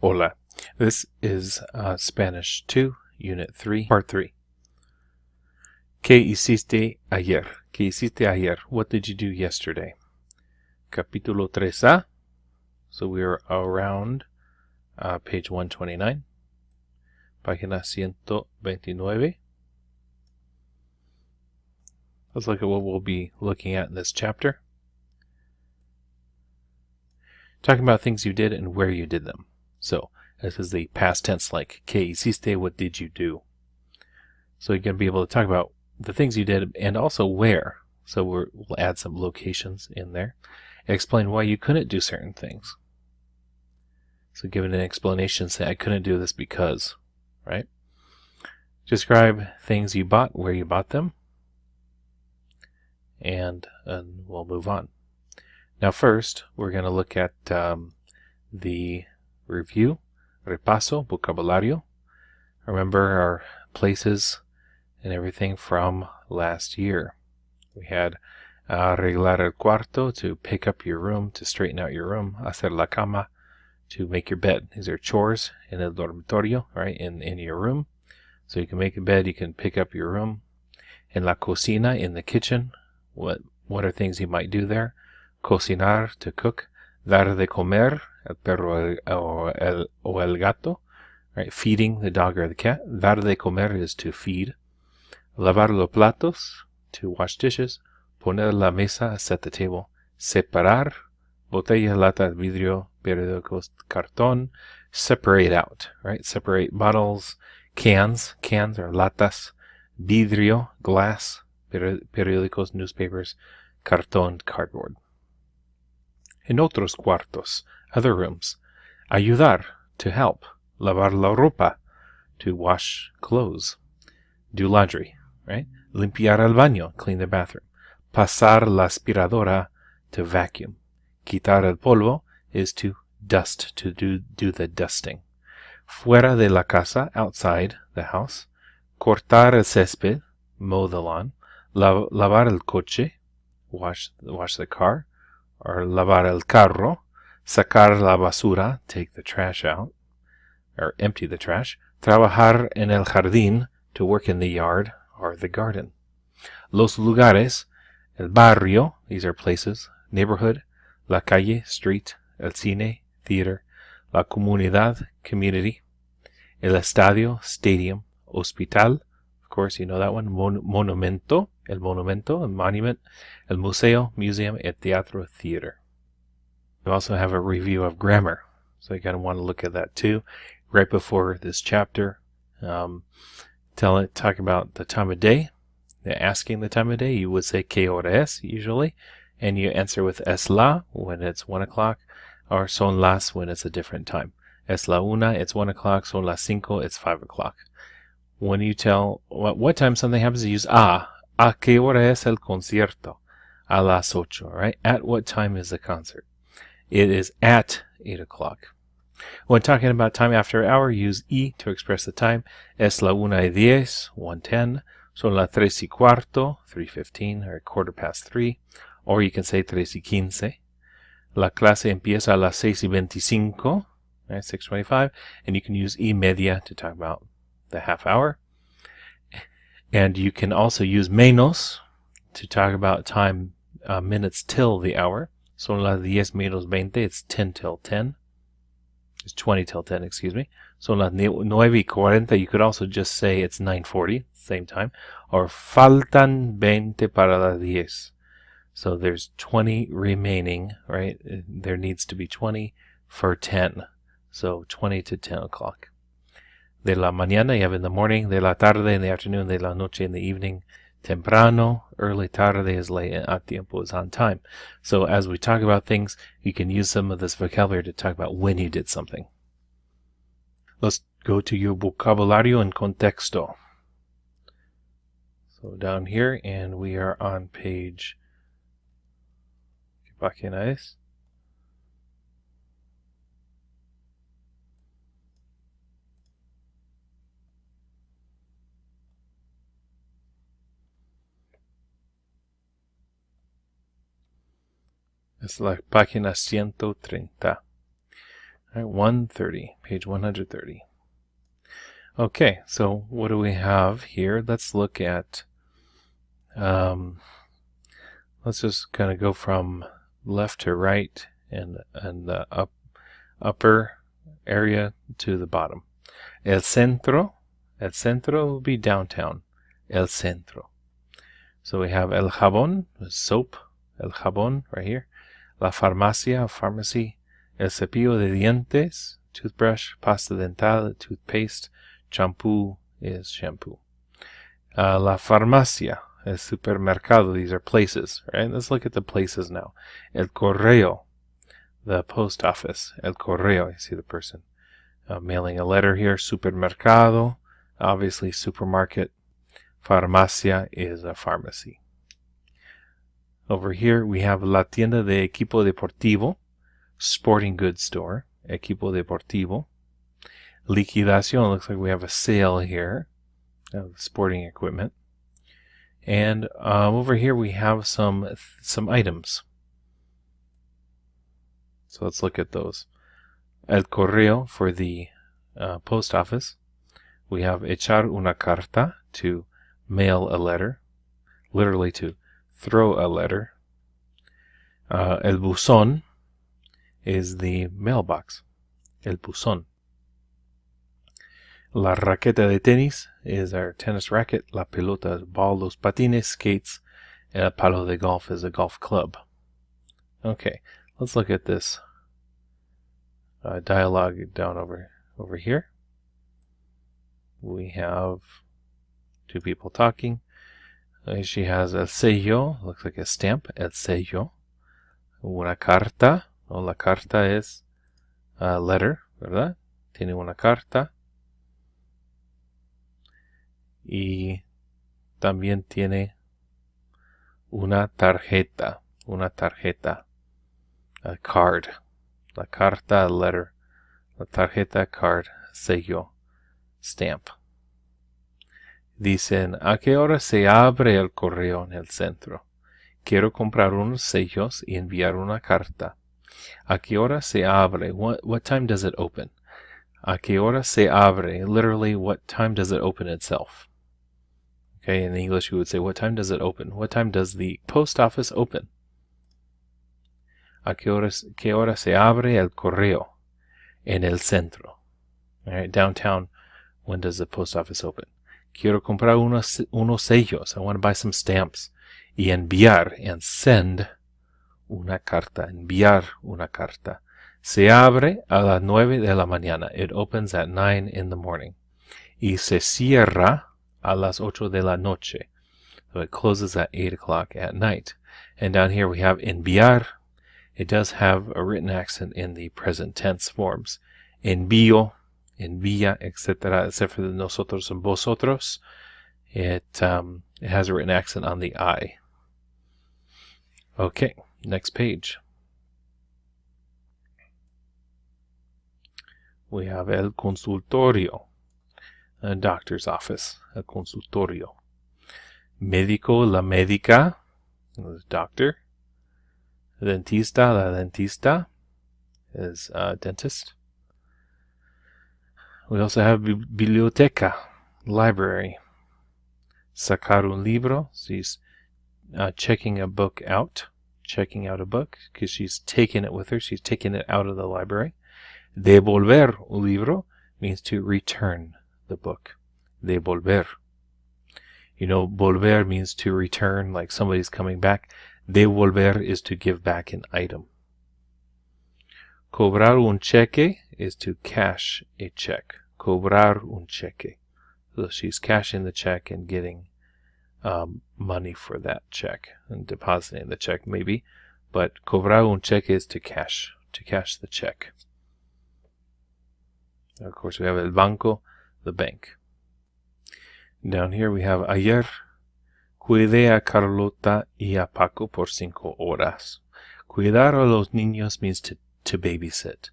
Hola. This is Spanish 2, Unit 3, Part 3. ¿Qué hiciste ayer? ¿Qué hiciste ayer? What did you do yesterday? Capítulo 3A. So we are around page 129. Página 129. Let's look at what we'll be looking at in this chapter. Talking about things you did and where you did them. So, this is the past tense like, ¿Qué hiciste? What did you do? So you're going to be able to talk about the things you did and also where. So we'll add some locations in there. And explain why you couldn't do certain things. So give it an explanation, say, I couldn't do this because, right? Describe things you bought, where you bought them. And we'll move on. Now first, we're going to look at the review, repaso, vocabulario. Remember our places and everything from last year. We had arreglar el cuarto, to pick up your room, to straighten out your room. Hacer la cama, to make your bed. These are chores in el dormitorio, right, in your room. So you can make a bed, you can pick up your room. En la cocina, in the kitchen, what are things you might do there? Cocinar, to cook. Dar de comer, el perro o el gato, right, feeding the dog or the cat. Dar de comer is to feed. Lavar los platos, to wash dishes. Poner la mesa, set the table. Separar, botellas, latas, vidrio, periódicos, cartón. Separate out, right? Separate bottles, cans or latas. Vidrio, glass. Periódicos, newspapers. Cartón, cardboard. En otros cuartos, other rooms. Ayudar, to help. Lavar la ropa, to wash clothes. Do laundry, right? Limpiar el baño, clean the bathroom. Pasar la aspiradora, to vacuum. Quitar el polvo is to dust, to do the dusting. Fuera de la casa, outside the house. Cortar el césped, mow the lawn. Lavar el coche, wash the car. Or lavar el carro. Sacar la basura, take the trash out. Or empty the trash. Trabajar en el jardín, to work in the yard or the garden. Los lugares, el barrio, these are places, neighborhood. La calle, street. El cine, theater. La comunidad, community. El estadio, stadium. Hospital, of course you know that one. Monumento, el monumento, a monument. El museo, museum. El teatro, theater. We also have a review of grammar, so you kind of want to look at that too. Right before this chapter, talk about the time of day. Asking the time of day, you would say ¿Qué hora es? Usually, and you answer with es la when it's 1 o'clock, or son las when it's a different time. Es la una, it's 1 o'clock. Son las cinco, it's 5 o'clock. When you tell what time something happens, you use a. ¿A qué hora es el concierto? A las 8, right? At what time is the concert? It is at 8 o'clock. When talking about time after hour, use y to express the time. Es la 1:10, 1:10. Son las 3:15, 3:15, or 3:15. Or you can say 3:15. La clase empieza a las 6:25, right, 6:25. And you can use y media to talk about the half hour. And you can also use menos to talk about time, minutes till the hour. Son las 10 menos 20, it's 10 till 10. It's 20 till 10, excuse me. Son las 9:40, you could also just say it's 9:40, same time. Or faltan 20 para las 10. So there's 20 remaining, right? There needs to be 20 for 10. So 20 to 10 o'clock. De la mañana, you have in the morning. De la tarde, in the afternoon. De la noche, in the evening. Temprano, early. Tarde is late. A tiempo is on time. So as we talk about things, you can use some of this vocabulary to talk about when you did something. Let's go to your vocabulario en contexto. So down here, and we are on page... ¿Qué página es? Es la página 130. All right, 130, page 130. Okay, so what do we have here? Let's look at, let's just kind of go from left to right and the upper area to the bottom. El centro will be downtown. El centro. So we have el jabón, soap, el jabón right here. La farmacia, pharmacy. El cepillo de dientes, toothbrush. Pasta dental, toothpaste. Shampoo is shampoo. La farmacia, el supermercado. These are places, right? Let's look at the places now. El correo, the post office. El correo, you see the person mailing a letter here. Supermercado, obviously supermarket. Farmacia is a pharmacy. Over here we have la tienda de equipo deportivo, sporting goods store, equipo deportivo. Liquidación, looks like we have a sale here of sporting equipment. And over here we have some items. So let's look at those. El correo for the post office. We have echar una carta, to mail a letter, literally to throw a letter. El buzón is the mailbox. El buzón. La raqueta de tenis is our tennis racket. La pelota is ball. Los patines, skates. And el palo de golf is a golf club. Okay, let's look at this dialogue down over here. We have two people talking. She has el sello, looks like a stamp, el sello. Una carta, la carta es a letter, ¿verdad? Tiene una carta. Y también tiene una tarjeta, a card. La carta, letter. La tarjeta, card, sello, stamp. Dicen, ¿a qué hora se abre el correo en el centro? Quiero comprar unos sellos y enviar una carta. ¿A qué hora se abre? What time does it open? ¿A qué hora se abre? Literally, what time does it open itself? Okay, in English you would say, what time does it open? What time does the post office open? ¿A qué hora se abre el correo en el centro? All right, downtown, when does the post office open? Quiero comprar unos sellos. I want to buy some stamps. Y enviar, and send, una carta. Enviar una carta. Se abre a las 9 de la mañana. It opens at 9 in the morning. Y se cierra a las 8 de la noche. So it closes at 8 o'clock at night. And down here we have enviar. It does have a written accent in the present tense forms. Envío, envía, etc., except for the nosotros and vosotros. It has a written accent on the I. Okay, next page. We have el consultorio, a doctor's office, el consultorio. Médico, la médica, the doctor. Dentista, la dentista, is a dentist. We also have biblioteca, library. Sacar un libro, she's checking a book out, because she's taking it with her, she's taking it out of the library. Devolver un libro means to return the book. Devolver. You know, volver means to return, like somebody's coming back. Devolver is to give back an item. Cobrar un cheque is to cash a check. Cobrar un cheque. So she's cashing the check and getting money for that check and depositing the check maybe. But cobrar un cheque is to cash the check. And of course we have el banco, the bank. Down here we have ayer cuidé a Carlota y a Paco por 5 horas. Cuidar a los niños means to babysit,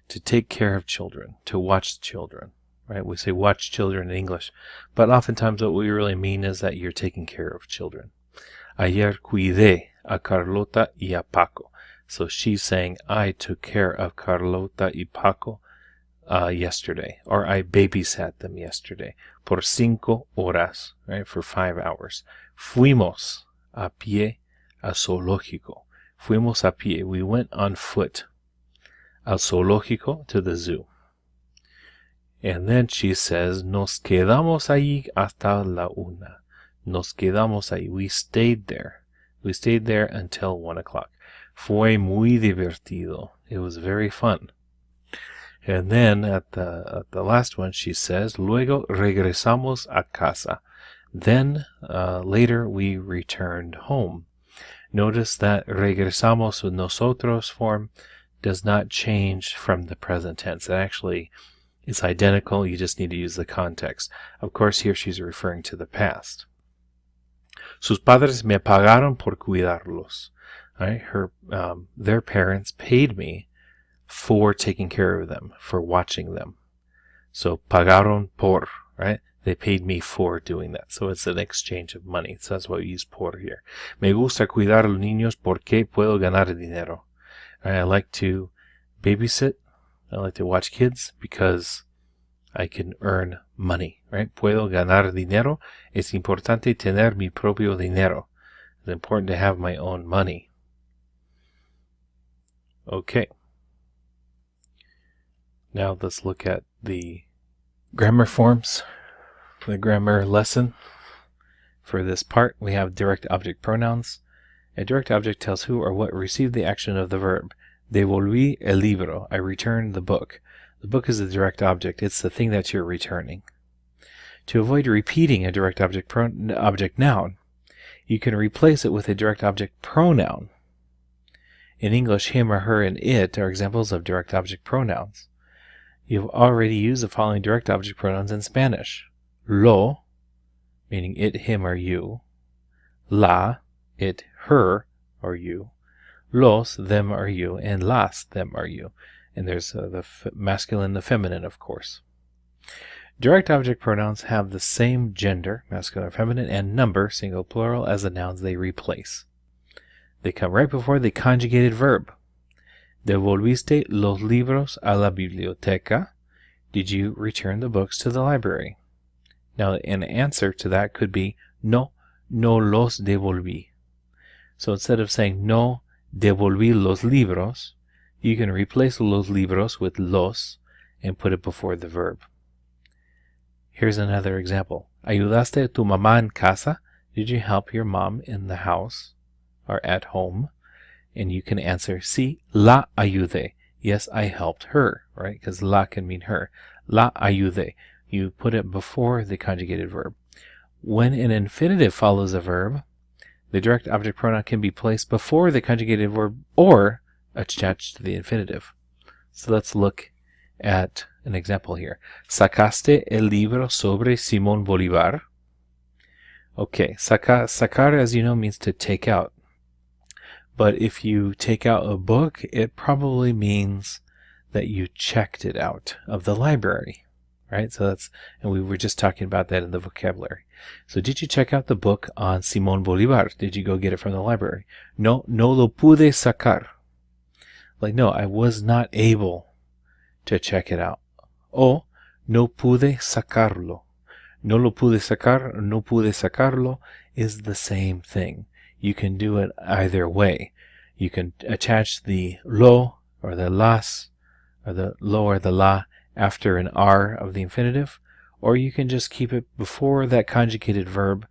to take care of children, to watch children. Right? We say watch children in English, but oftentimes what we really mean is that you're taking care of children. Ayer cuidé a Carlota y a Paco. So she's saying, I took care of Carlota y Paco yesterday, or I babysat them yesterday. Por 5 horas, right, for 5 hours. Fuimos a pie al zoológico. Fuimos a pie. We went on foot. Al zoológico, to the zoo. And then she says, nos quedamos allí hasta la 1. Nos quedamos ahí. We stayed there. We stayed there until 1 o'clock. Fue muy divertido. It was very fun. And then at the last one, she says, luego regresamos a casa. Then later we returned home. Notice that regresamos with nosotros form does not change from the present tense. It actually is identical. You just need to use the context. Of course, here she's referring to the past. Sus padres me pagaron por cuidarlos. Right? Their parents paid me for taking care of them, for watching them. So pagaron por, right? They paid me for doing that. So it's an exchange of money. So that's why we use por here. Me gusta cuidar a los niños porque puedo ganar dinero. Right? I like to babysit. I like to watch kids because I can earn money. Right? Puedo ganar dinero. Es importante tener mi propio dinero. It's important to have my own money. Okay. Now let's look at the grammar forms. The grammar lesson. For this part, we have direct object pronouns. A direct object tells who or what received the action of the verb. Devolví el libro. I returned the book. The book is a direct object. It's the thing that you're returning. To avoid repeating a direct object noun, you can replace it with a direct object pronoun. In English, him or her and it are examples of direct object pronouns. You've already used the following direct object pronouns in Spanish. Lo, meaning it, him, or you. La, it, her, or you. Los, them, or you. And las, them, or you. And there's the masculine and the feminine, of course. Direct object pronouns have the same gender, masculine or feminine, and number, single, plural, as the nouns they replace. They come right before the conjugated verb. ¿Devolviste los libros a la biblioteca? Did you return the books to the library? Now, an answer to that could be, no los devolví. So instead of saying, no devolví los libros, you can replace los libros with los and put it before the verb. Here's another example. ¿Ayudaste a tu mamá en casa? Did you help your mom in the house or at home? And you can answer, sí, la ayudé. Yes, I helped her, right? Because la can mean her. La ayudé. You put it before the conjugated verb. When an infinitive follows a verb, the direct object pronoun can be placed before the conjugated verb or attached to the infinitive. So let's look at an example here. ¿Sacaste el libro sobre Simón Bolívar? Okay, sacar, as you know, means to take out. But if you take out a book, it probably means that you checked it out of the library, right? So and we were just talking about that in the vocabulary. So did you check out the book on Simón Bolívar? Did you go get it from the library? No lo pude sacar. Like, no, I was not able to check it out. O, no pude sacarlo. No lo pude sacar, no pude sacarlo is the same thing. You can do it either way. You can attach the lo or the las or the lo or the la after an R of the infinitive, or you can just keep it before that conjugated verb.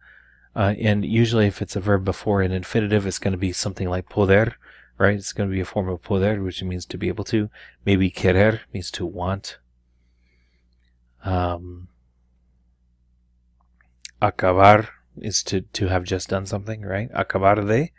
And usually if it's a verb before an infinitive, it's going to be something like poder, right? It's going to be a form of poder, which means to be able to. Maybe querer means to want. Acabar is to have just done something, right? Acabar de.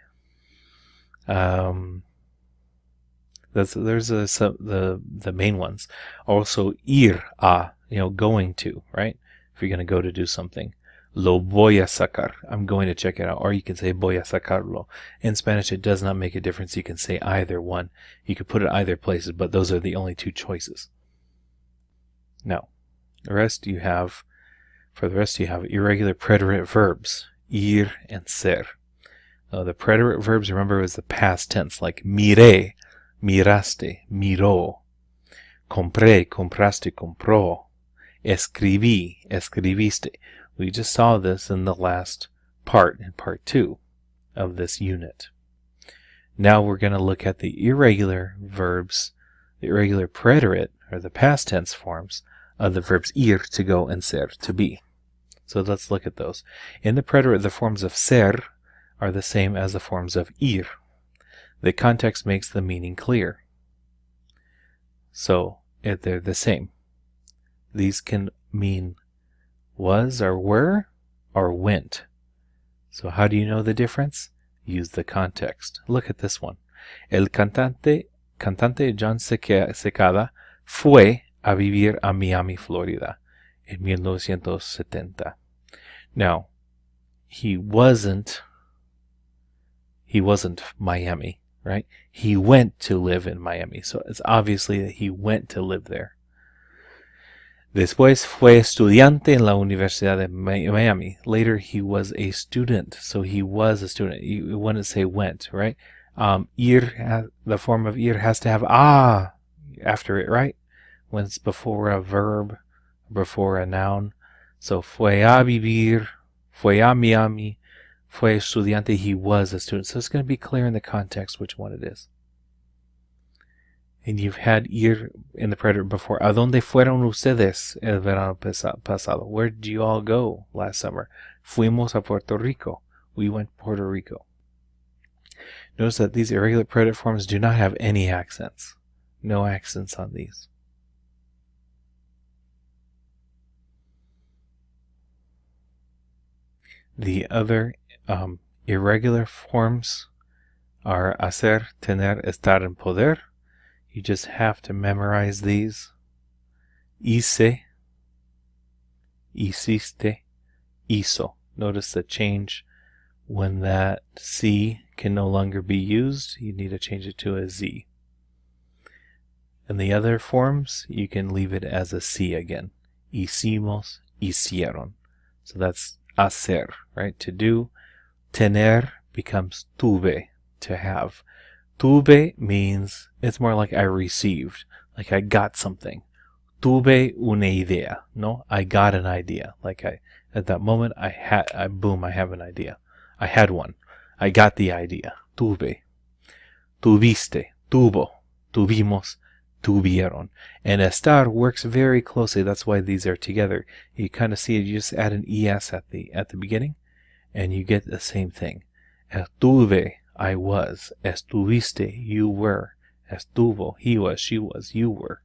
There's the main ones. Also, ir a, going to, right? If you're going to go to do something. Lo voy a sacar. I'm going to check it out. Or you can say voy a sacarlo. In Spanish, it does not make a difference. You can say either one. You can put it either places, but those are the only two choices. Now, for the rest you have irregular preterite verbs, ir and ser. The preterite verbs, remember, was the past tense, like miré, miraste, miró. Compré, compraste, compró. Escribí, escribiste. We just saw this in the last part, in part 2 of this unit. Now we're going to look at the irregular verbs, the irregular preterite, or the past tense forms of the verbs ir, to go, and ser, to be. So let's look at those. In the preterite, the forms of ser are the same as the forms of ir. The context makes the meaning clear. So they're the same. These can mean was or were or went. So how do you know the difference? Use the context. Look at this one. El cantante John Secada fue a vivir a Miami, Florida en 1970. Now, he wasn't Miami, right? He went to live in Miami. So it's obviously that he went to live there. Después fue estudiante en la Universidad de Miami. Later he was a student. So he was a student. You wouldn't say went, right? Ir, the form of ir has to have after it, right? When it's before a verb, before a noun. So fue a vivir, fue a Miami, fue estudiante, he was a student. So it's going to be clear in the context which one it is. And you've had ir in the preterite before. ¿A dónde fueron ustedes el verano pasado? Where did you all go last summer? Fuimos a Puerto Rico. We went to Puerto Rico. Notice that these irregular preterite forms do not have any accents. No accents on these. The other irregular forms are hacer, tener, estar, and poder. You just have to memorize these. Hice, hiciste, hizo. Notice the change when that C can no longer be used. You need to change it to a Z. And the other forms, you can leave it as a C again. Hicimos, hicieron. So that's hacer, right? To do. Tener becomes tuve, to have. Tuve means it's more like I received, like I got something. Tuve una idea, no? I got an idea. Like at that moment I have an idea. I had one. I got the idea. Tuve. Tuviste, tuvo, tuvimos, tuvieron. And estar works very closely. That's why these are together. You kind of see it. You just add an es at the beginning, and you get the same thing. Estuve, I was. Estuviste, you were. Estuvo, he was, she was, you were.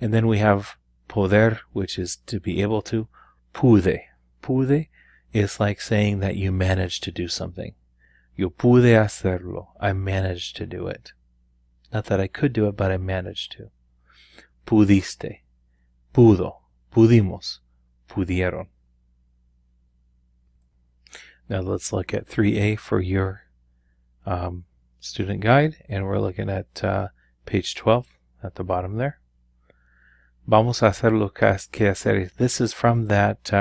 And then we have poder, which is to be able to. Pude. Pude is like saying that you managed to do something. Yo pude hacerlo. I managed to do it. Not that I could do it, but I managed to. Pudiste. Pudo. Pudimos. Pudieron. Now let's look at 3A for your student guide, and we're looking at page 12 at the bottom there. Vamos a hacer lo que hacer. This is from that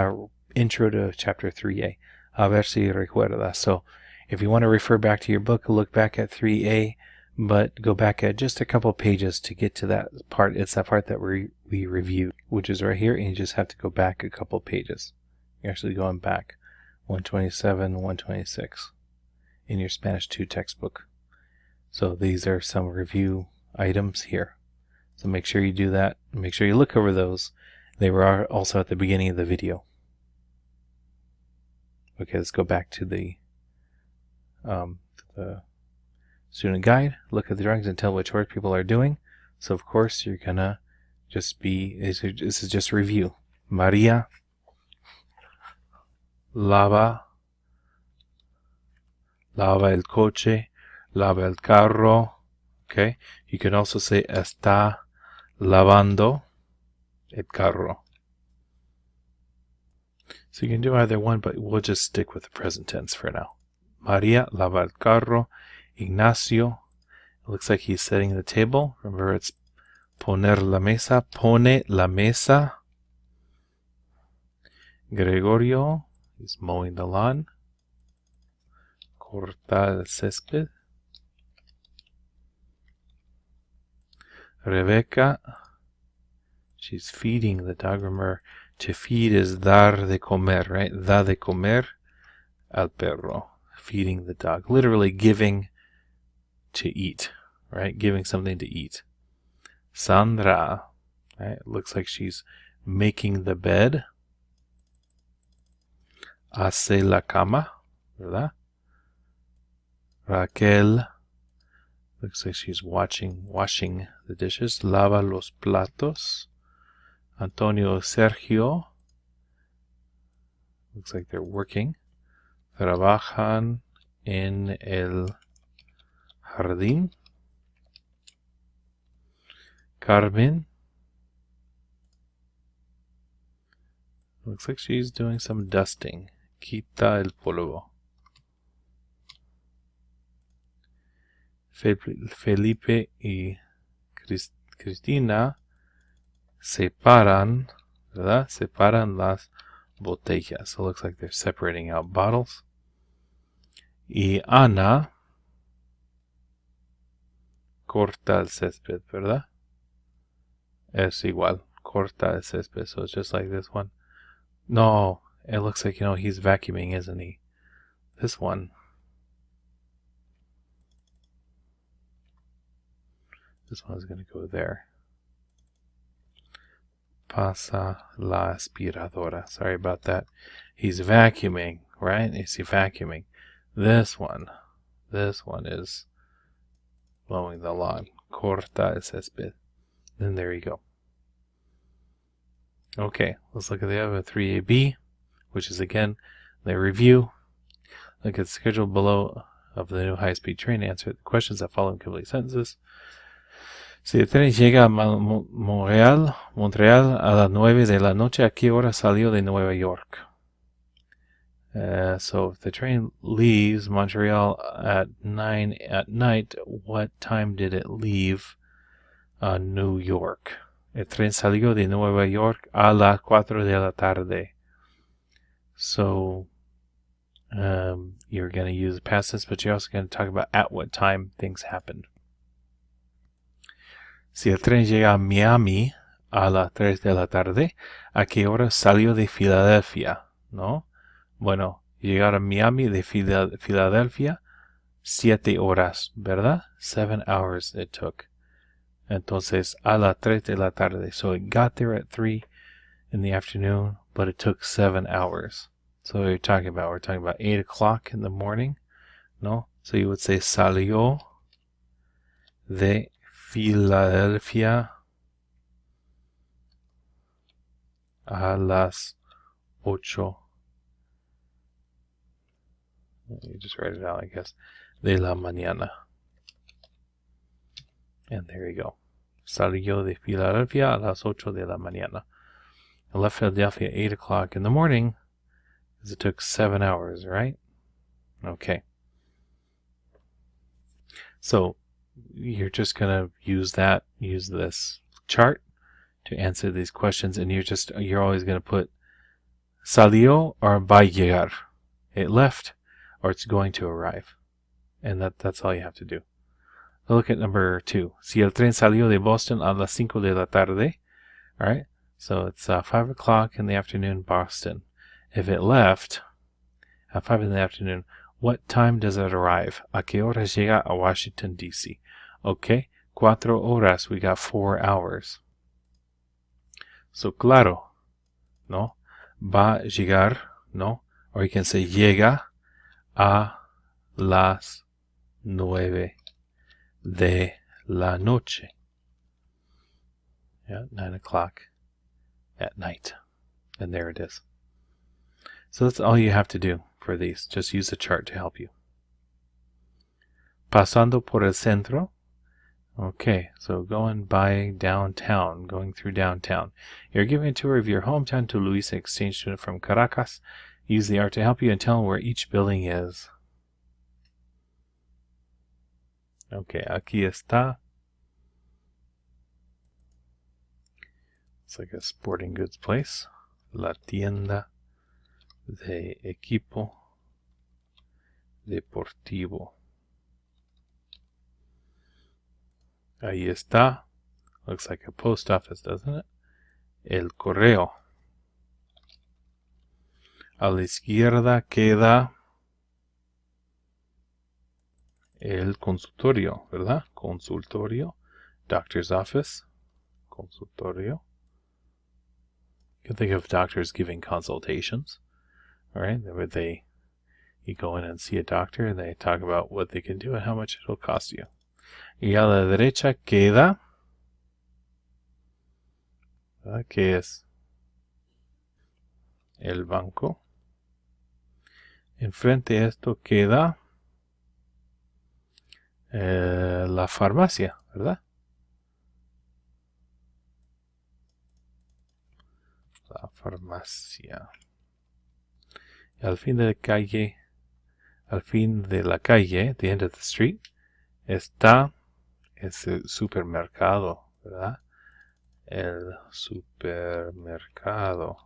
intro to chapter 3A. A ver si recuerda. So if you want to refer back to your book, look back at 3A, but go back at just a couple pages to get to that part. It's that part that we reviewed, which is right here, and you just have to go back a couple pages. You're actually going back 127, 126 in your Spanish 2 textbook. So these are some review items here. So make sure you do that. Make sure you look over those. They were also at the beginning of the video. Okay, let's go back to the student guide. Look at the drawings and tell which work people are doing. So of course you're gonna just be, this is just review. Maria lava el coche, lava el carro. Okay, you can also say está lavando el carro. So you can do either one, but we'll just stick with the present tense for now. Maria lava el carro. Ignacio, it looks like he's setting the table. Remember, it's poner la mesa. Pone la mesa. Gregorio, he's mowing the lawn. corta el césped. Rebecca, she's feeding the dog. Remember, to feed is dar de comer, right? Da de comer al perro. Feeding the dog. Literally giving to eat, right? Giving something to eat. Sandra, right? It looks like she's making the bed. Hace la cama, ¿verdad? Raquel, looks like she's washing the dishes. Lava los platos. Antonio, Sergio, looks like they're working. Trabajan en el jardín. Carmen, looks like she's doing some dusting. Quita el polvo. Felipe y Cristina separan, ¿verdad? Separan las botellas. So it looks like they're separating out bottles. Y Ana corta el césped, ¿verdad? Es igual. Corta el césped. So it's just like this one. No, it looks like, he's vacuuming, isn't he? This one. This one's going to go there. Pasa la aspiradora. Sorry about that. He's vacuuming, right? Is he vacuuming? This one is mowing the lawn. Corta el césped. And there you go. Okay, let's look at the other 3AB, which is again the review. Look at the schedule below of the new high-speed train. Answer the questions that follow in complete sentences. Si el tren llega a Montreal a las 9 de la noche, ¿a qué hora salió de Nueva York? So if the train leaves Montreal at 9 at night, what time did it leave New York? El tren salió de Nueva York a las 4 de la tarde. So you're going to use the past tense, but you're also going to talk about at what time things happened. Si el tren llega a Miami a las 3 de la tarde, ¿a qué hora salió de Filadelfia? ¿No? Bueno, llegar a Miami de Filadelfia, 7 horas, ¿verdad? 7 hours it took. Entonces, a las 3 de la tarde. So it got there at 3 in the afternoon, but it took 7 hours. So what are you talking about? We're talking about 8 o'clock in the morning, ¿no? So you would say salió de Filadelfia a las 8. You just write it out, I guess. De la mañana. And there you go. Salió de Filadelfia a las 8 de la mañana. I left Philadelphia at 8 o'clock in the morning because it took 7 hours, right? Okay. So you're just going to use this chart to answer these questions, and you're always going to put salió or va a llegar. It left or it's going to arrive. And that's all you have to do. Look at number 2. Si el tren salió de Boston a las 5 de la tarde. All right. So it's 5 o'clock in the afternoon, Boston. If it left at 5 in the afternoon, what time does it arrive? ¿A qué horas llega a Washington, D.C.? Okay, 4 horas. We got 4 hours. So, claro, ¿no? Va a llegar, ¿no? Or you can say llega a las 9 de la noche. Yeah, 9 o'clock at night. And there it is. So that's all you have to do for these. Just use the chart to help you. Pasando por el centro. Okay, so going by downtown, going through downtown. You're giving a tour of your hometown to Luisa, exchange student from Caracas. Use the art to help you and tell them where each building is. Okay, aquí está. It's like a sporting goods place. La tienda de equipo deportivo. Ahí está. Looks like a post office, doesn't it? El correo. A la izquierda queda el consultorio, ¿verdad? Consultorio. Doctor's office. Consultorio. You can think of doctors giving consultations. All right, you go in and see a doctor and they talk about what they can do and how much it'll cost you. Y a la derecha queda, ¿verdad? ¿Qué es? El banco. Enfrente de esto queda la farmacia, ¿verdad? La farmacia. Y al fin de la calle, the end of the street, está ese supermercado, ¿verdad? El supermercado.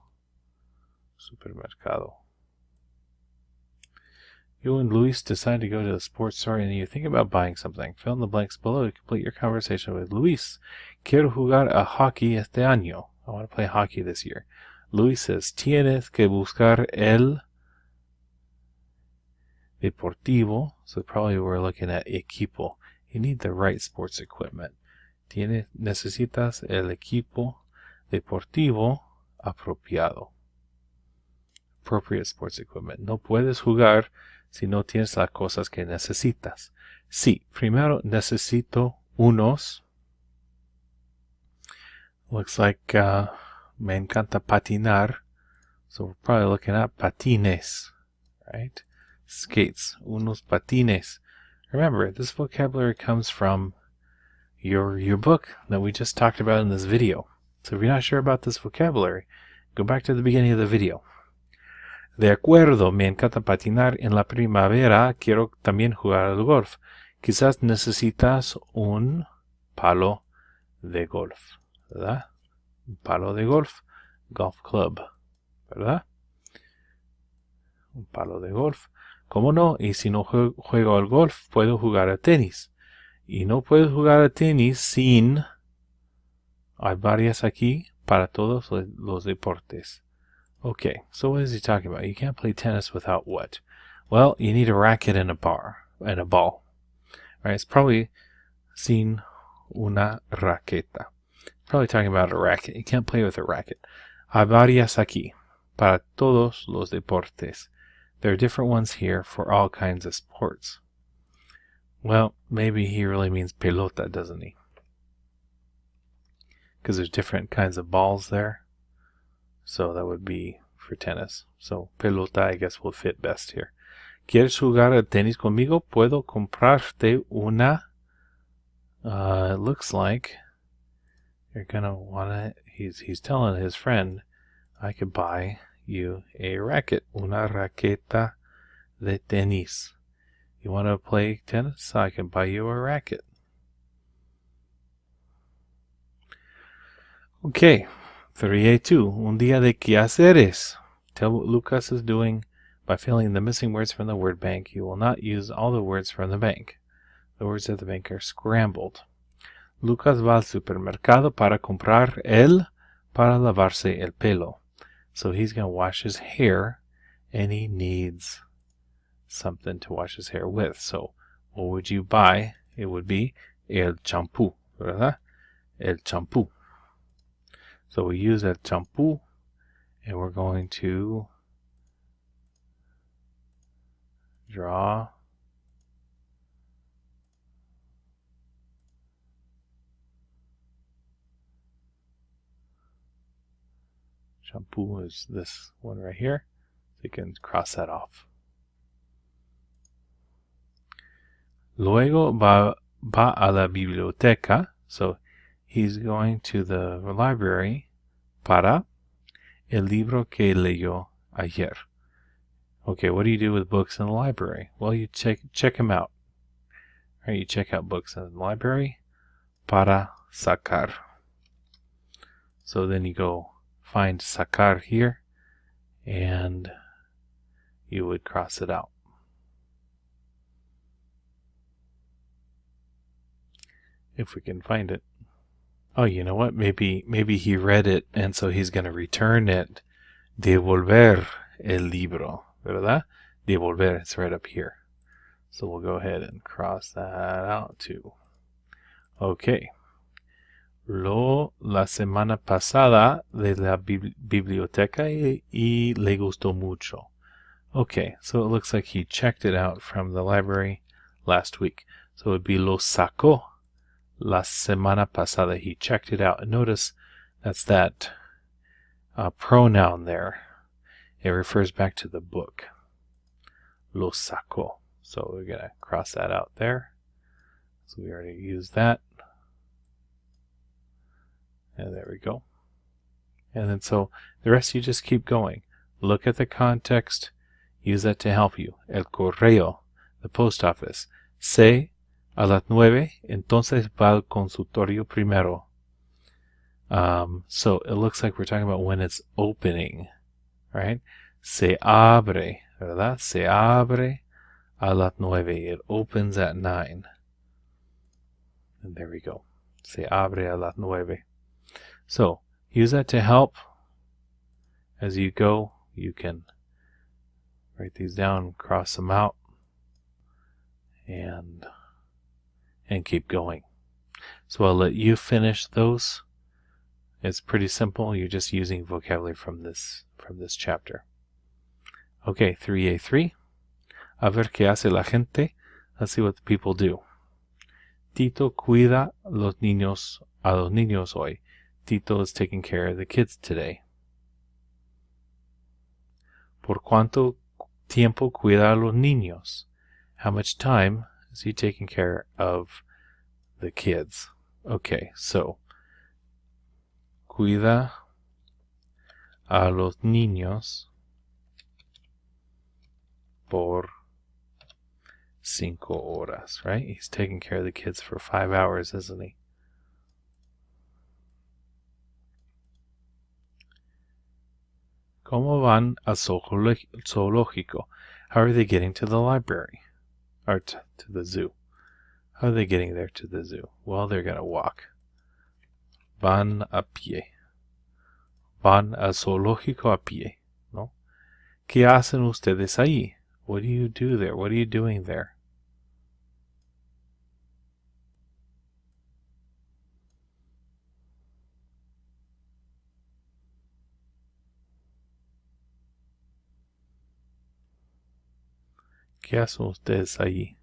You and Luis decide to go to the sports store and you think about buying something. Fill in the blanks below to complete your conversation with Luis. Quiero jugar a hockey este año. I want to play hockey this year. Luis says, tienes que buscar el deportivo. So probably we're looking at equipo. You need the right sports equipment. Necesitas el equipo deportivo apropiado. Appropriate sports equipment. No puedes jugar si no tienes las cosas que necesitas. Sí, primero necesito unos. Looks like me encanta patinar. So we're probably looking at patines, right? Skates, unos patines. Remember, this vocabulary comes from your book that we just talked about in this video. So if you're not sure about this vocabulary, go back to the beginning of the video. De acuerdo, me encanta patinar en la primavera. Quiero también jugar al golf. Quizás necesitas un palo de golf, ¿verdad? Un palo de golf, golf club, ¿verdad? Un palo de golf. ¿Cómo no? Y si no juego al golf, puedo jugar a tenis. Y no puedes jugar a tenis sin... Hay varias aquí para todos los deportes. Okay, so what is he talking about? You can't play tennis without what? Well, you need a racket and a ball. Right? It's probably sin una raqueta. Probably talking about a racket. You can't play with a racket. Hay varias aquí para todos los deportes. There are different ones here for all kinds of sports. Well, maybe he really means pelota, doesn't he? Because there's different kinds of balls there. So that would be for tennis. So pelota, I guess, will fit best here. ¿Quieres jugar al tenis conmigo? Puedo comprarte una. It looks like you're gonna wanna. He's telling his friend, I could buy you a racket, una raqueta de tenis. You want to play tennis? I can buy you a racket. Okay. 3A2. Un día de quehaceres. Tell what Lucas is doing by filling the missing words from the word bank. You will not use all the words from the bank. The words of the bank are scrambled. Lucas va al supermercado para comprar para lavarse el pelo. So he's going to wash his hair and he needs something to wash his hair with. So what would you buy? It would be el champú, ¿verdad? El champú. So we use that champú, and we're going to draw shampoo is this one right here. So you can cross that off. Luego va a la biblioteca. So he's going to the library para el libro que leyó ayer. Okay, what do you do with books in the library? Well, you check them out. Right, you check out books in the library para sacar. So then you go find sacar here, and you would cross it out. if we can find it. Oh, you know what? Maybe he read it, and so he's going to return it. Devolver el libro, ¿verdad? Devolver, it's right up here. So we'll go ahead and cross that out too. Okay. La semana pasada de la biblioteca y le gustó mucho. Okay, so it looks like he checked it out from the library last week. So it would be lo sacó la semana pasada. He checked it out. And notice that's that pronoun there. It refers back to the book. Lo sacó. So we're going to cross that out there. So we already used that. And there we go. And then so the rest you just keep going. Look at the context. Use that to help you. El correo, the post office. Se a las 9, entonces va al consultorio primero. So it looks like we're talking about when it's opening, right? Se abre, ¿verdad? Se abre a las 9. It opens at 9. And there we go. Se abre a las 9. So use that to help. As you go, you can write these down, cross them out, and keep going. So I'll let you finish those. It's pretty simple. You're just using vocabulary from this chapter. Okay, 3A3. A ver qué hace la gente. Let's see what the people do. Tito cuida a los niños hoy. Tito is taking care of the kids today. ¿Por cuánto tiempo cuida a los niños? How much time is he taking care of the kids? Okay, so cuida a los niños por 5 horas, right? He's taking care of the kids for 5 hours, isn't he? ¿Cómo van al zoológico? How are they getting to the library? Or to the zoo? How are they getting there to the zoo? Well, they're going to walk. Van a pie. Van al zoológico a pie, ¿no? ¿Qué hacen ustedes ahí? What do you do there? What are you doing there? ¿Qué hacen ustedes allí?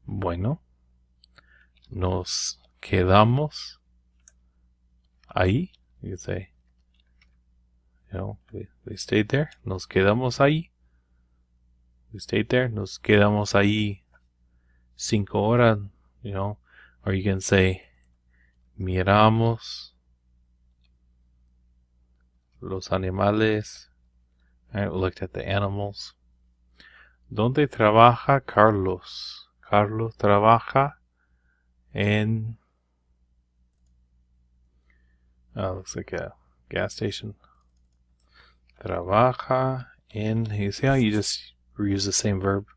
Bueno, nos quedamos ahí. You could say, we stayed there. Nos quedamos ahí. We stayed there. Nos quedamos ahí 5 horas, Or you can say, miramos los animales. All right, we looked at the animals. ¿Dónde trabaja Carlos? Carlos trabaja en... looks like a gas station. Trabaja en... You see how you just reuse the same verb?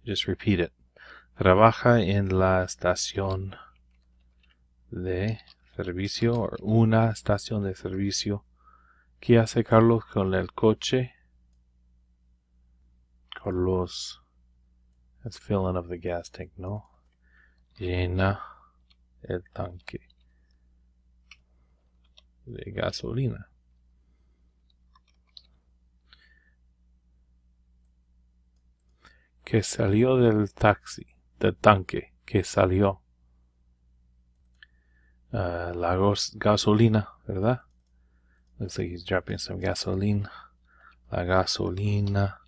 Just repeat it. Trabaja en la estación de servicio, or una estación de servicio. ¿Qué hace Carlos con el coche? Carlos, that's filling of the gas tank, ¿no? Llena el tanque de gasolina. Que salió del tanque, que salió. La gasolina, ¿verdad? Looks like he's dropping some gasoline. La gasolina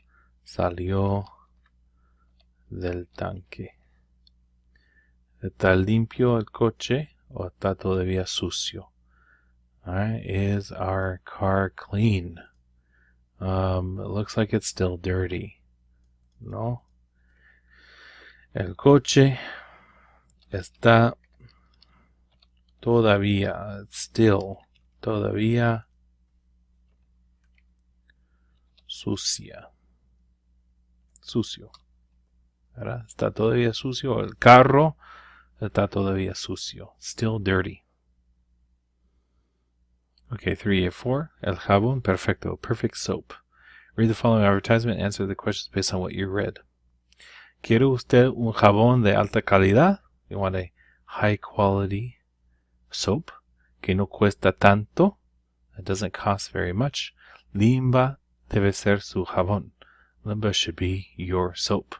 salió del tanque. ¿Está limpio el coche o está todavía sucio? Alright, is our car clean? It looks like it's still dirty. No? El coche está todavía, todavía sucio. ¿verdad? Está todavía sucio. El carro está todavía sucio. Still dirty. Okay, 3A4. El jabón perfecto. Perfect soap. Read the following advertisement. Answer the questions based on what you read. ¿Quiere usted un jabón de alta calidad? You want a high quality soap que no cuesta tanto. It doesn't cost very much. Limba debe ser su jabón. Limba should be your soap.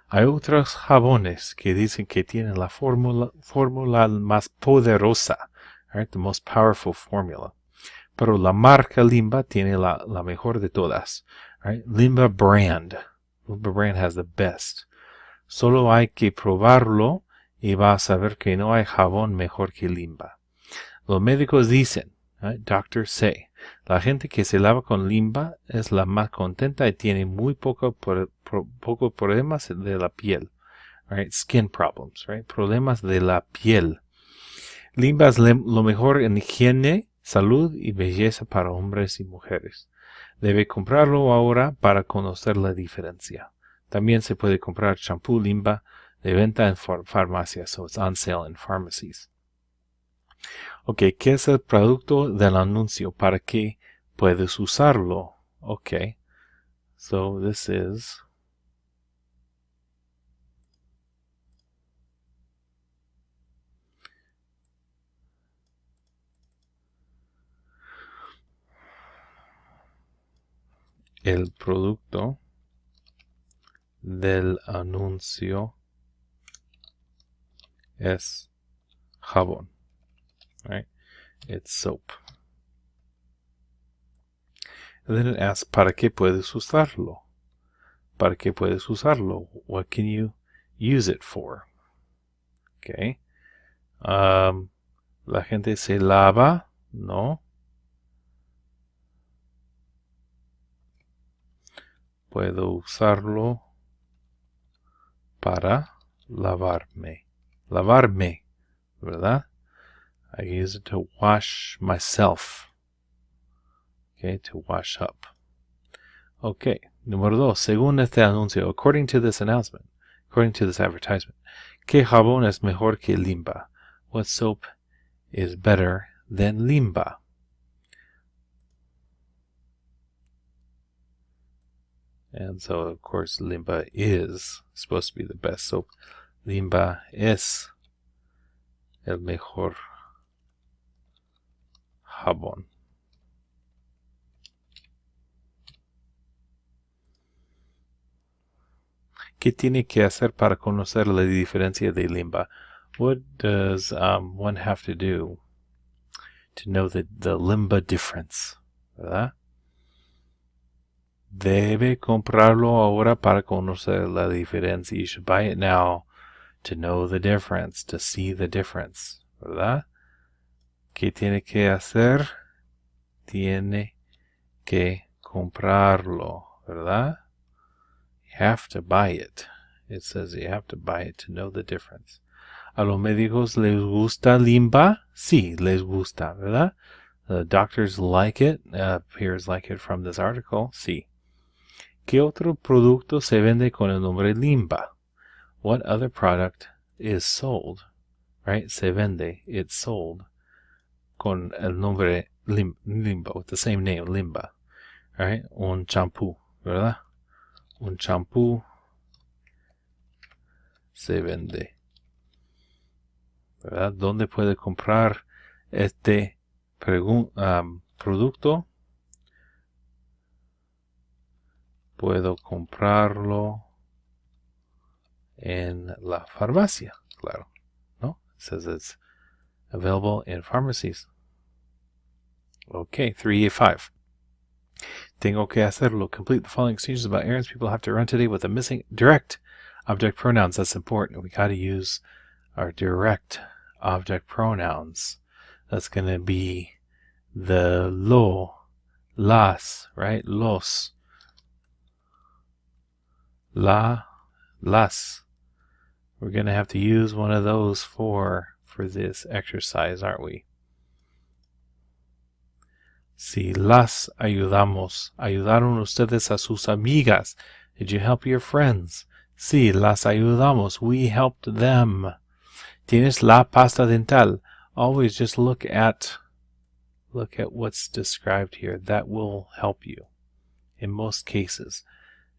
Hay otros jabones que dicen que tienen la fórmula más poderosa. Right? The most powerful formula. Pero la marca Limba tiene la mejor de todas. Right? Limba brand. Limba brand has the best. Solo hay que probarlo y vas a saber que no hay jabón mejor que Limba. Los médicos dicen, right? Doctors say, la gente que se lava con Limba es la más contenta y tiene muy poco problemas de la piel. Right? Skin problems, right? Problemas de la piel. Limba es lo mejor en higiene, salud y belleza para hombres y mujeres. Debe comprarlo ahora para conocer la diferencia. También se puede comprar champú Limba de venta en farmacias, so it's on sale in pharmacies. Ok, ¿qué es el producto del anuncio? ¿Para qué puedes usarlo? Ok, so this is el producto del anuncio es jabón, right? It's soap. And then it asks, ¿para qué puedes usarlo? ¿Para qué puedes usarlo? What can you use it for? Okay. La gente se lava, no. Puedo usarlo para lavarme. Lavarme, ¿verdad? I use it to wash myself. Okay, to wash up. Okay, número 2. Según este anuncio, according to this announcement, according to this advertisement, ¿qué jabón es mejor que Limba? What soap is better than Limba? And so, of course, Limba is supposed to be the best soap. Limba es el mejor jabón. ¿Qué tiene que hacer para conocer la diferencia de Limba? What does one have to do to know the Limba difference? ¿Verdad? Debe comprarlo ahora para conocer la diferencia. You should buy it now to know the difference, to see the difference. ¿Verdad? ¿Qué tiene que hacer? Tiene que comprarlo. ¿Verdad? You have to buy it. It says you have to buy it to know the difference. ¿A los médicos les gusta Limba? Sí, les gusta, ¿verdad? The doctors like it. Appears like it from this article. Sí. ¿Qué otro producto se vende con el nombre Limba? What other product is sold? Right? Se vende. It's sold. Con el nombre Limba. With the same name, Limba. Right? Un champú, ¿verdad? Un champú se vende. ¿Verdad? ¿Dónde puede comprar este producto? Puedo comprarlo en la farmacia, claro, ¿no? It says it's available in pharmacies. Okay, 3A5. Tengo que hacerlo. Complete the following exchanges about errands people have to run today with the missing direct object pronouns. That's important. We got to use our direct object pronouns. That's going to be the lo, las, right? Los, la, las. We're going to have to use one of those for this exercise, aren't we? Si las ayudamos. ¿Ayudaron ustedes a sus amigas? Did you help your friends? Sí, las ayudamos. We helped them. Tienes la pasta dental. Always just look at what's described here. That will help you. In most cases,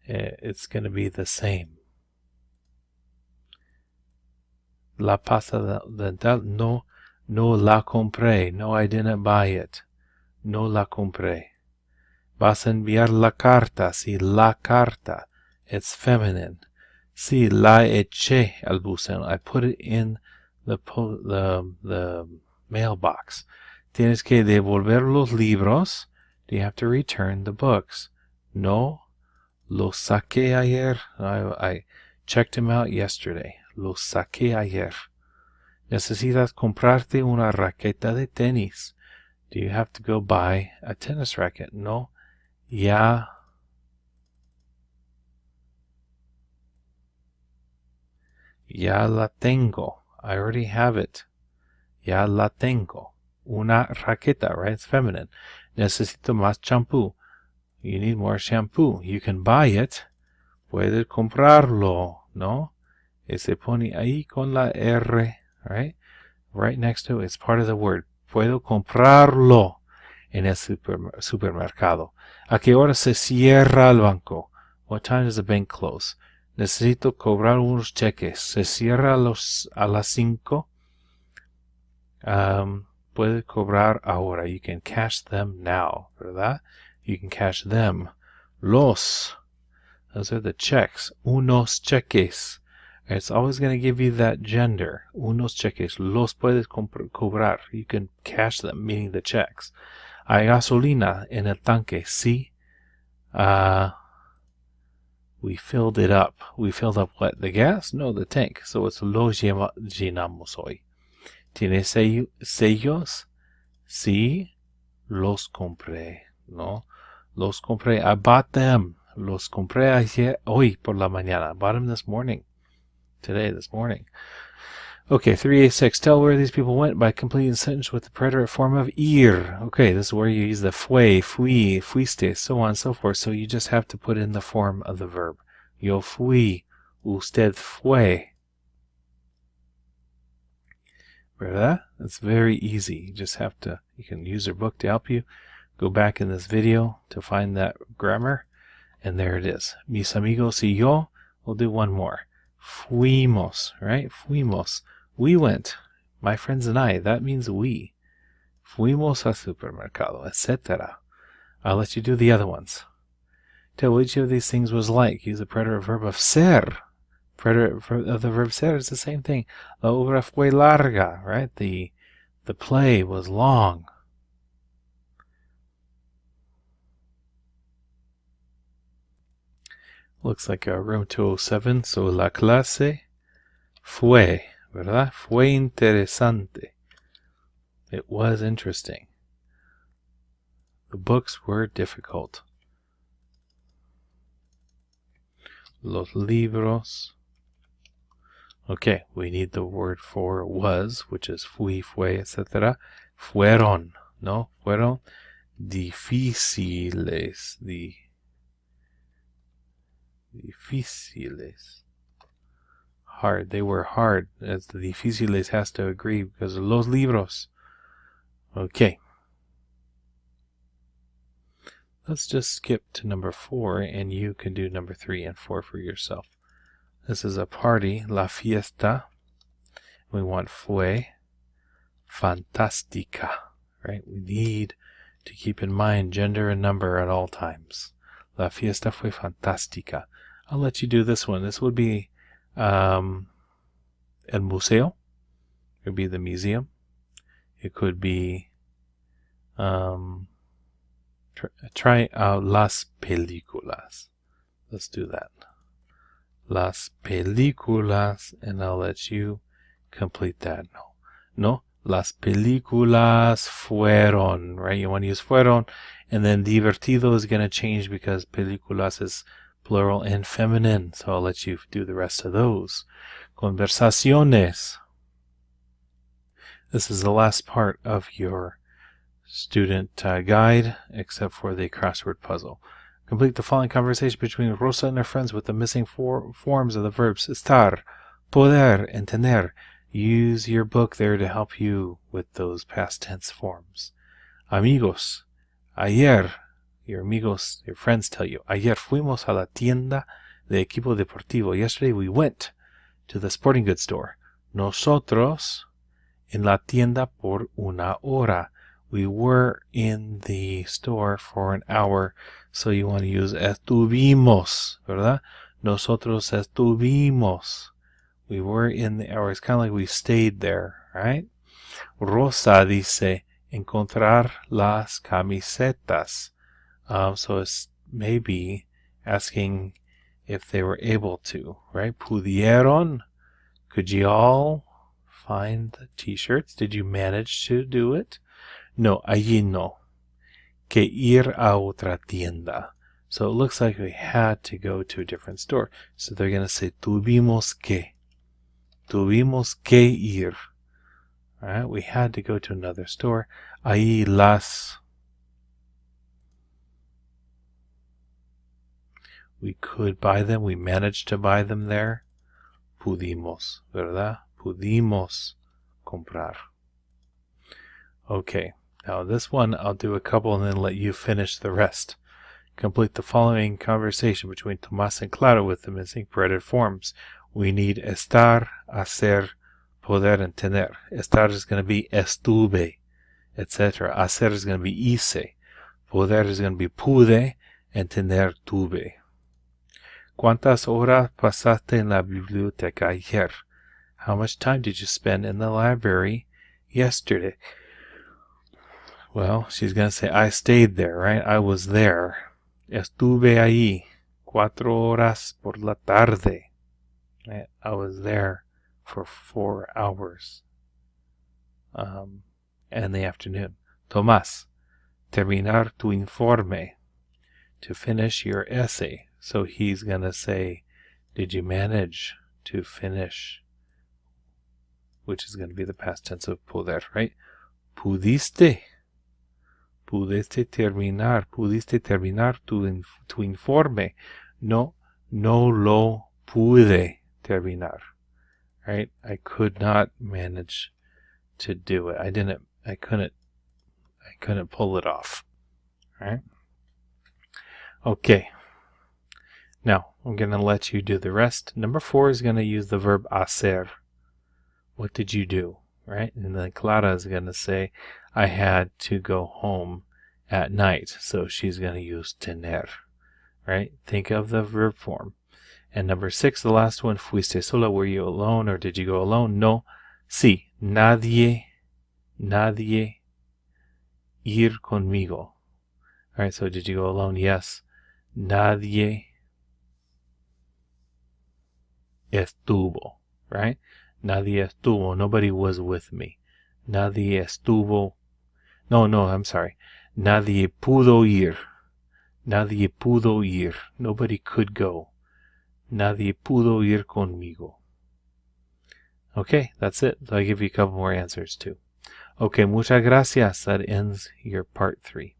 it's going to be the same. La pasta dental, no la compré. No, I didn't buy it. No la compré. Vas a enviar la carta. Sí, la carta. It's feminine. Sí, la eché al buzón. I put it in the mailbox. Tienes que devolver los libros. Do you have to return the books? No, los saqué ayer. I checked them out yesterday. Los saqué ayer. Necesitas comprarte una raqueta de tenis. Do you have to go buy a tennis racket? No, ya la tengo. I already have it. Ya la tengo. Una raqueta, right? It's feminine. Necesito más shampoo. You need more shampoo. You can buy it. Puedes comprarlo, ¿no? Se pone ahí con la R, right? Right next to it. It's part of the word. Puedo comprarlo en el supermercado. ¿A qué hora se cierra el banco? What time does the bank close? Necesito cobrar unos cheques. Se cierra a las 5. Puede cobrar ahora. You can cash them now, ¿verdad? You can cash them. Los. Those are the checks. Unos cheques. It's always going to give you that gender. Unos cheques. Los puedes cobrar. You can cash them, meaning the checks. Hay gasolina en el tanque. Sí. We filled it up. We filled up what? The gas? No, the tank. So it's lo llenamos hoy. ¿Tiene sellos? Sí. Los compré. No. Los compré. I bought them. Los compré ayer, hoy por la mañana. I bought them this morning. This morning. Okay, 3A6. Tell where these people went by completing the sentence with the preterite form of ir. Okay, this is where you use the fue, fui, fuiste, so on and so forth. So you just have to put in the form of the verb. Yo fui. Usted fue. ¿Verdad? It's very easy. You just have to, you can use your book to help you. Go back in this video to find that grammar. And there it is. Mis amigos y yo. We'll do one more. Fuimos, right? Fuimos. We went. My friends and I. That means we. Fuimos al supermercado, etc. I'll let you do the other ones. Tell which of these things was like. Use the preterite verb of ser. Preterite of the verb ser is the same thing. La obra fue larga, right? The play was long. Looks like a room 207. So la clase fue, ¿verdad? Fue interesante. It was interesting. The books were difficult. Los libros. Okay, we need the word for was, which is fui, fue, etc. Fueron, ¿no? Fueron difíciles. Difíciles. Hard. They were hard. As the difíciles has to agree because of los libros. Okay. Let's just skip to number 4 and you can do number 3 and 4 for yourself. This is a party, la fiesta. We want fue fantástica, right? We need to keep in mind gender and number at all times. La fiesta fue fantástica. I'll let you do this one. This would be el museo. It would be the museum. It could be try out las películas. Let's do that. Las películas, and I'll let you complete that. No. Las películas fueron, right? You want to use fueron, and then divertido is going to change because películas is plural and feminine. So I'll let you do the rest of those. Conversaciones. This is the last part of your student guide, except for the crossword puzzle. Complete the following conversation between Rosa and her friends with the missing forms of the verbs estar, poder, and tener. Use your book there to help you with those past tense forms. Amigos, ayer, your amigos, your friends tell you, ayer fuimos a la tienda de equipo deportivo. Yesterday we went to the sporting goods store. Nosotros en la tienda por una hora. We were in the store for an hour, so you want to use estuvimos, ¿verdad? Nosotros estuvimos. We were in the hour. It's kind of like we stayed there, right? Rosa dice encontrar las camisetas. So it's maybe asking if they were able to, right? Pudieron. Could you all find the t-shirts? Did you manage to do it? No, allí no. Que ir a otra tienda. So it looks like we had to go to a different store. So they're going to say tuvimos que. Tuvimos que ir. All right, we had to go to another store. Ahí las. We could buy them. We managed to buy them there. Pudimos, ¿verdad? Pudimos comprar. Okay, now this one I'll do a couple and then let you finish the rest. Complete the following conversation between Tomás and Clara with the missing preterite forms. We need estar, hacer, poder, and tener. Estar is going to be estuve, etc. Hacer is going to be hice. Poder is going to be pude, and tener tuve. ¿Cuántas horas pasaste en la biblioteca ayer? How much time did you spend in the library yesterday? Well, she's going to say, I stayed there, right? I was there. Estuve ahí 4 horas por la tarde. Right? I was there for 4 hours in the afternoon. Tomás, terminar tu informe. To finish your essay. So he's going to say, did you manage to finish? Which is going to be the past tense of poder, right? Pudiste terminar tu informe. No lo pude terminar. Right? I could not manage to do it. I couldn't pull it off. Right? Okay. Now, I'm going to let you do the rest. Number 4 is going to use the verb hacer. What did you do? Right? And then Clara is going to say, I had to go home at night. So she's going to use tener. Right? Think of the verb form. And number 6, the last one, fuiste sola. Were you alone or did you go alone? No. Sí. Nadie ir conmigo. Alright, so did you go alone? Yes. Nadie estuvo. Right? Nadie estuvo. Nobody was with me. Nadie estuvo. No, I'm sorry. Nadie pudo ir. Nadie pudo ir. Nobody could go. Nadie pudo ir conmigo. Okay, that's it. I'll give you a couple more answers too. Okay, muchas gracias. That ends your part 3.